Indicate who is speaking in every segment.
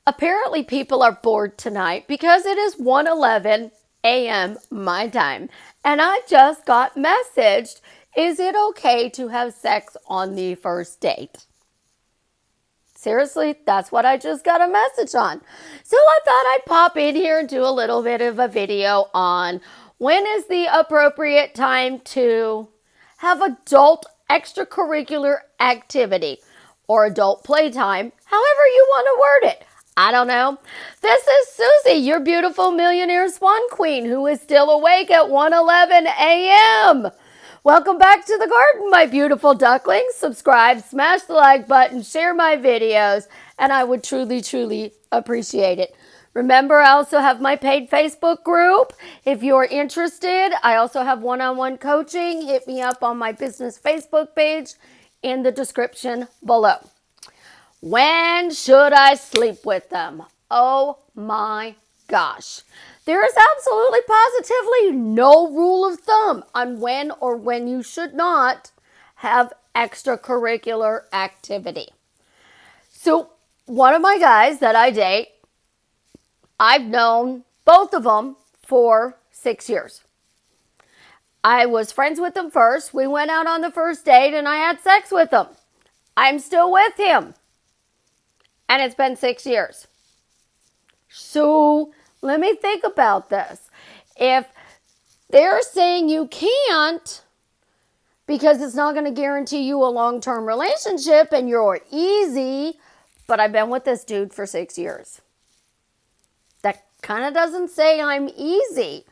Speaker 1: Apparently people are bored tonight because it is 1:11 a.m. my time. And I just got messaged, is it okay to have sex on the first date? Seriously, that's what I just got a message on. So I thought I'd pop in here and do a little bit of a video on when is the appropriate time to have adult extracurricular activity or adult playtime, however you want to word it. I don't know. This is Susie, your beautiful millionaire swan queen who is still awake at 1:11 a.m. Welcome back to the garden, my beautiful ducklings. Subscribe, smash the like button, share my videos, and I would truly, truly appreciate it. Remember, I also have my paid Facebook group. If you're interested, I also have one-on-one coaching. Hit me up on my business Facebook page in the description below. When should I sleep with them? Oh my gosh. There is absolutely positively no rule of thumb on when or when you should not have extracurricular activity. So one of my guys that I date, I've known both of them for 6 years. I was friends with them first. We went out on the first date and I had sex with him. I'm still with him. And it's been 6 years. So let me think about this. If they're saying you can't because it's not going to guarantee you a long-term relationship and you're easy, but I've been with this dude for 6 years. That kind of doesn't say I'm easy.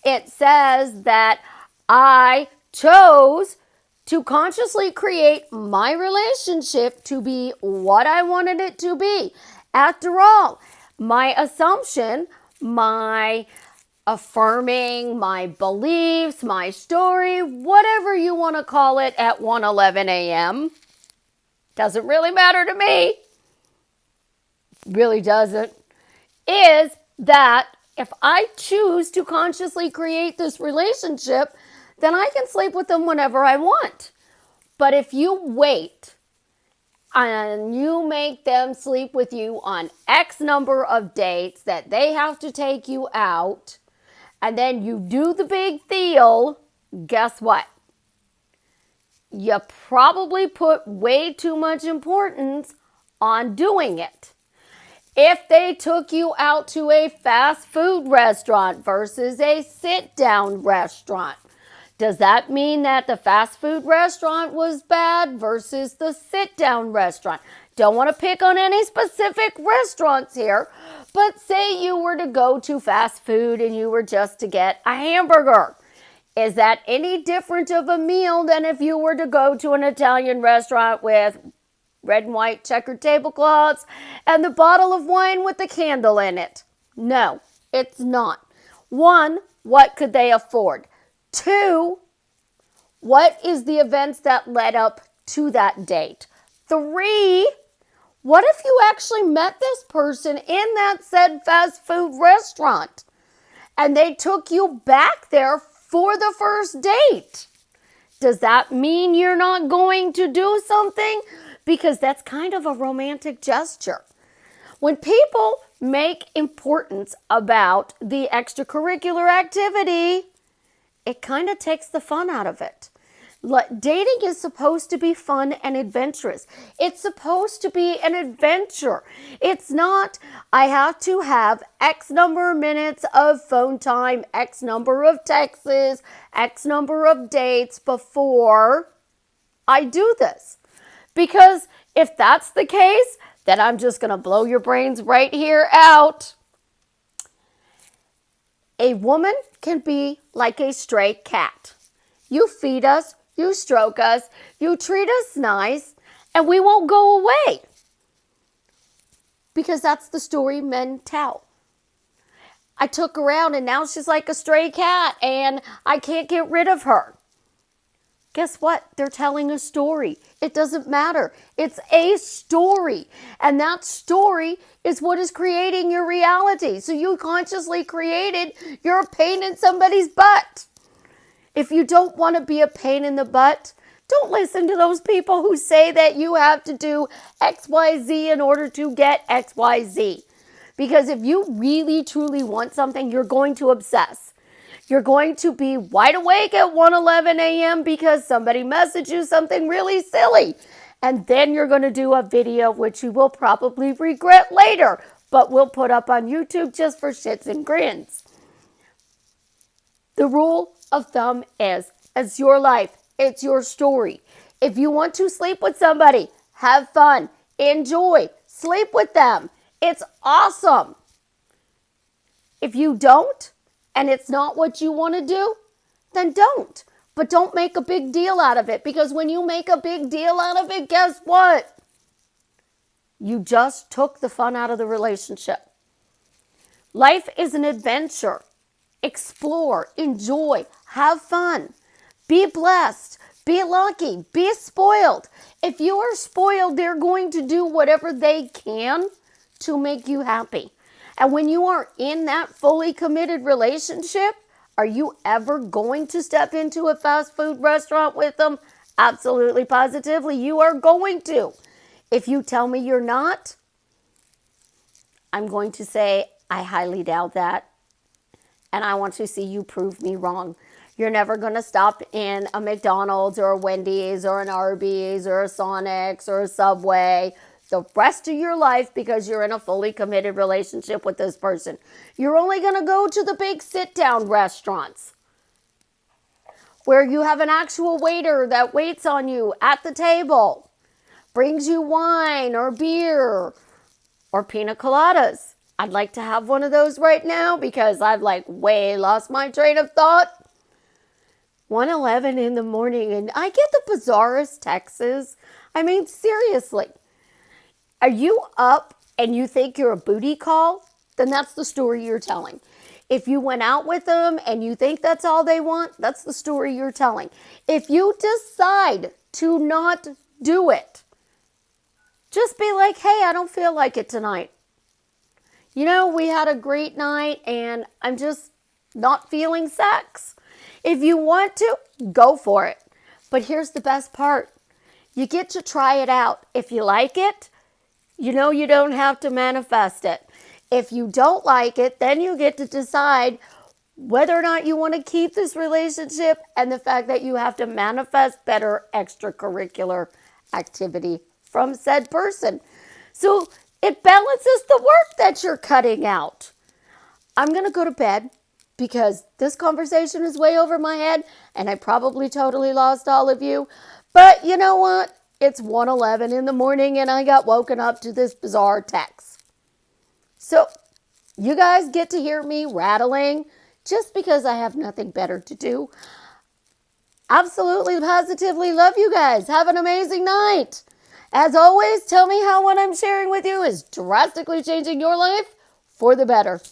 Speaker 1: It says that I chose to consciously create my relationship to be what I wanted it to be. After all, my assumption, my affirming, my beliefs, my story, whatever you want to call it at 1:11 a.m., doesn't really matter to me, really doesn't, is that if I choose to consciously create this relationship, then I can sleep with them whenever I want. But if you wait and you make them sleep with you on X number of dates that they have to take you out, and then you do the big deal, guess what? You probably put way too much importance on doing it. If they took you out to a fast food restaurant versus a sit-down restaurant, does that mean that the fast food restaurant was bad versus the sit-down restaurant? Don't want to pick on any specific restaurants here, but say you were to go to fast food and you were just to get a hamburger. Is that any different of a meal than if you were to go to an Italian restaurant with red and white checkered tablecloths and the bottle of wine with the candle in it? No, it's not. One, what could they afford? Two, what is the events that led up to that date? Three, what if you actually met this person in that said fast food restaurant and they took you back there for the first date? Does that mean you're not going to do something? Because that's kind of a romantic gesture. When people make importance about the extracurricular activity, it kind of takes the fun out of it. Dating is supposed to be fun and adventurous. It's supposed to be an adventure. It's not, I have to have X number of minutes of phone time, X number of texts, X number of dates before I do this. Because if that's the case, then I'm just going to blow your brains right here out. A woman can be like a stray cat. You feed us, you stroke us, you treat us nice, and we won't go away. Because that's the story men tell. I took her out and now she's like a stray cat and I can't get rid of her. Guess what? They're telling a story. It doesn't matter. It's a story. And that story is what is creating your reality. So you consciously created you're a pain in somebody's butt. If you don't want to be a pain in the butt, don't listen to those people who say that you have to do XYZ in order to get XYZ. Because if you really, truly want something, you're going to obsess. You're going to be wide awake at 1:11 a.m. because somebody messaged you something really silly. And then you're going to do a video which you will probably regret later, but we'll put up on YouTube just for shits and grins. The rule of thumb is, it's your life. It's your story. If you want to sleep with somebody, have fun, enjoy, sleep with them. It's awesome. If you don't, and it's not what you want to do, then don't. But don't make a big deal out of it, because when you make a big deal out of it, guess what? You just took the fun out of the relationship. Life is an adventure. Explore, enjoy, have fun. Be blessed, be lucky, be spoiled. If you are spoiled, they're going to do whatever they can to make you happy. And when you are in that fully committed relationship, are you ever going to step into a fast food restaurant with them? Absolutely, positively, you are going to. If you tell me you're not, I'm going to say I highly doubt that. And I want to see you prove me wrong. You're never going to stop in a McDonald's or a Wendy's or an Arby's or a Sonic's or a Subway the rest of your life because you're in a fully committed relationship with this person. You're only going to go to the big sit-down restaurants where you have an actual waiter that waits on you at the table, brings you wine or beer or pina coladas. I'd like to have one of those right now because I've way lost my train of thought. 1:11 in the morning and I get the bizarrest texts. I mean, seriously. Are you up and you think you're a booty call? Then that's the story you're telling. If you went out with them and you think that's all they want, that's the story you're telling. If you decide to not do it, just be like, hey, I don't feel like it tonight. We had a great night and I'm just not feeling sex. If you want to, go for it. But here's the best part. You get to try it out. If you like it, you don't have to manifest it. If you don't like it, then you get to decide whether or not you want to keep this relationship and the fact that you have to manifest better extracurricular activity from said person. So it balances the work that you're cutting out. I'm going to go to bed because this conversation is way over my head and I probably totally lost all of you. But you know what? It's 1:11 in the morning and I got woken up to this bizarre text. So you guys get to hear me rattling just because I have nothing better to do. Absolutely, positively love you guys. Have an amazing night. As always, tell me how what I'm sharing with you is drastically changing your life for the better.